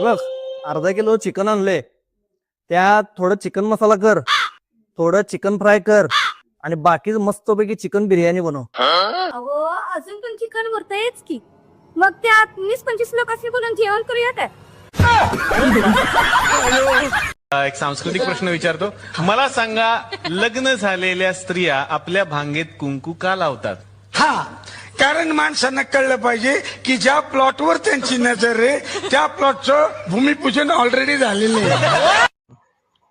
बघ अर्धा kilo chicken आणले, त्यात थोडं चिकन मसाला कर, थोडं चिकन फ्राय कर आणि बाकी मस्तपैकी चिकन बिर्याणी बनव. अहो अजून पण चिकन भरतायच की, मग त्यात 20-25 लोकांनी बोलून जेवण करूया काय? एक सांस्कृतिक प्रश्न विचारतो. मला सांगा, लग्न झालेल्या स्त्रिया आपल्या भांगेत कुंकू का लावतात? हा, कारण माणसांना कळलं पाहिजे की ज्या प्लॉटवर त्यांची नजर आहे त्या प्लॉटचं भूमिपूजन ऑलरेडी झालेलं आहे.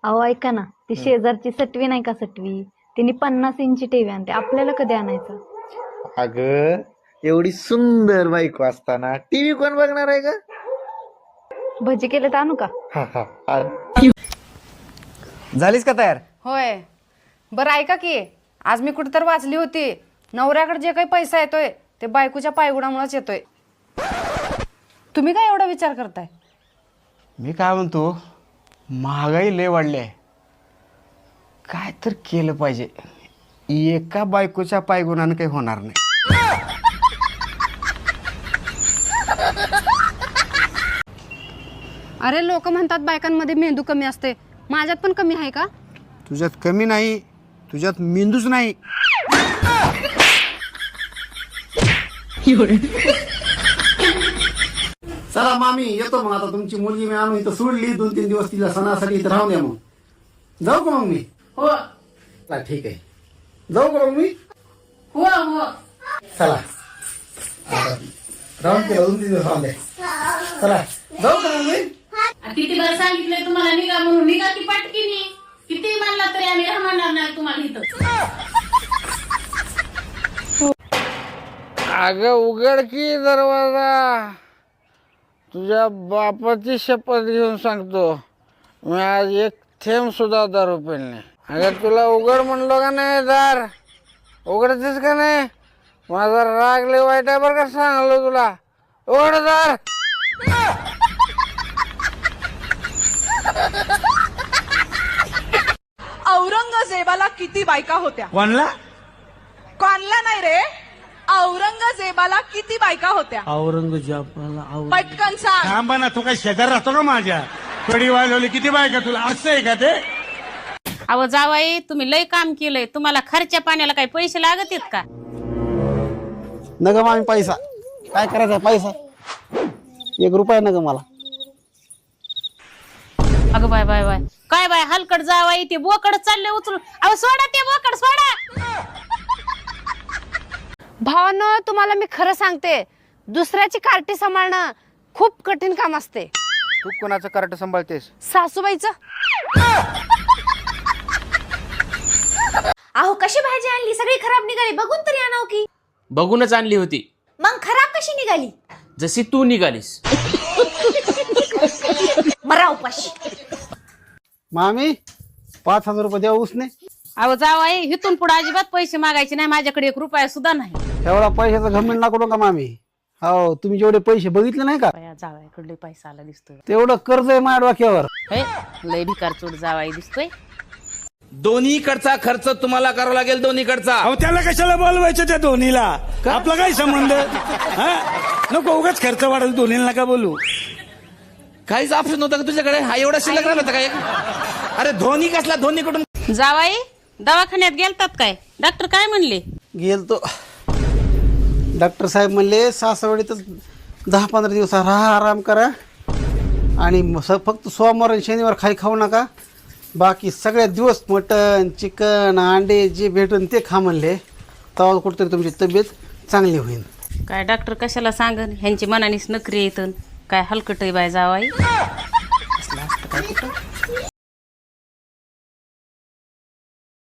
अहो ऐका ना, ती शेजारची सटवी नाही का सटवी, तिने 50 इंची टीव्ही आणते, आपल्याला कधी आणायचं? अगं एवढी सुंदर बायको असताना टीव्ही कोण बघणार आहे का? भजी केले तर आणू का? झालीस का तयार? होय. बरं ऐका की, आज मी कुठं तर वाचली होती, नवऱ्याकडे जे काही पैसा येतोय ते बायकोच्या पायगुणामुळेच येतोय. तुम्ही काय एवढा विचार करताय? मी काय म्हणतो, महागाई लय वाढली आहे, काय तर केलं पाहिजे. एका बायकोच्या पायगुणानं काही होणार नाही. अरे लोक म्हणतात बायकांमध्ये मेंदू कमी असते, माझ्यात पण कमी आहे का? तुझ्यात कमी नाही, तुझ्यात मेंदूच नाही. चला मामी येतो मग. आता तुमची मुलगी मी आणून इथं सोडली, 2-3 दिवस तिला सणासाठी इथं राहून द्या. मग जाऊ का मग मी? हो ठीक आहे. जाऊ का मग मी? हो चला राहून केला 2-3 दिवस राहून द्या. चला जाऊ का मग मी? किती वेळा सांगितलंय तुम्हाला निघा म्हणून, निघा की पटकीनी. किती म्हणला तरी आम्ही राहणार नाही तुम्हाला इथं. अगं उघड की दरवाजा, तुझ्या बापाची शपथ घेऊन सांगतो, मी आज एक थेंब सुद्धा दारू पेल नाही. अगं तुला उघड म्हणलो का नाही, दार उघडतेस का नाही? माझा राग लय वाईट आहे बरं का, सांगलो तुला, उघड दार. औरंगजेबाला किती बायका होत्या? कोणला? कोणला नाही रे, औरंगजेबाला किती बायका होत्या? औरंगजेबाला पटकन सांग. थांबा ना, तू काय शेजार राहतो का माझ्या? कडी वाजवली किती बायका तुला, असं आहे का ते? अहो जावाई, तुम्ही लय काम केलंय, तुम्हाला खर्च्या पाण्याला काही पैसे लागत आहेत का? नका मामी पैसा, काय करायचा पैसा, 1 रुपया नका मला. अगं बाय बाय बाय, काय बाय हलकट जावाई, ते बोकड चालले उचलून. अहो सोडा ते बोकड, सोडा. भावानो, तुम्हाला मी खरं सांगते, दुसऱ्याची कार्टी सांभाळणं खूप कठीण काम असते. तू कोणाचं कार्ट सांभाळतेस? सासूबाईचं. अहो कशी भाजी आणली, सगळी खराब निघाली, बघून तरी आणाव की. बघूनच आणली होती. मग खराब कशी निघाली? जशी तू निघालीस. मरा उपाशी. मामी 5,000 रुपये द्या उसने. अहो जावाई, इथून पुढे अजिबात पैसे मागायचे नाही, माझ्याकडे 1 रुपया सुद्धा नाही. एवढा पैशाचा घमंड नको नका मामी. हो, तुम्ही जेवढे पैसे बघितले नाही का, जावाईकडे पैसा आला दिसतोय. तेवढं कर्ज आहे माझ्या डोक्यावर. लय भिकार चोट जावाई दिसतोय. दोन्हीकडचा खर्च तुम्हाला करावा लागेल, दोन्हीकडचा. अहो त्याला कशाला बोलवायचं त्या दोन्हीला? आपला काय संबंध? हा, नको उगाच खर्च वाढेल, दोन्हीला नका बोलू. काहीच ऑप्शन नव्हता का तुझ्याकडे? हा एवढा शिल्लक राहिला होता काय? अरे धोनी कसला, धोनीकडून. जावाई दवाखान्यात गेलतात काय? डॉक्टर काय म्हणले? गेलतो, डॉक्टर साहेब म्हणले सासवडीतच 10-15 दिवस राहा, आराम करा आणि फक्त सोमवार आणि शनिवार खाऊ नका, बाकी सगळ्या दिवस मटन चिकन अंडे जे भेटून ते खा म्हणले, तेव्हा कुठेतरी तुमची तब्येत चांगली होईल. काय डॉक्टर कशाला सांगन, ह्यांची मनानीच नखरी येतं. काय हलकट आहे बाय जावाई. असलं असतं काय कुठं.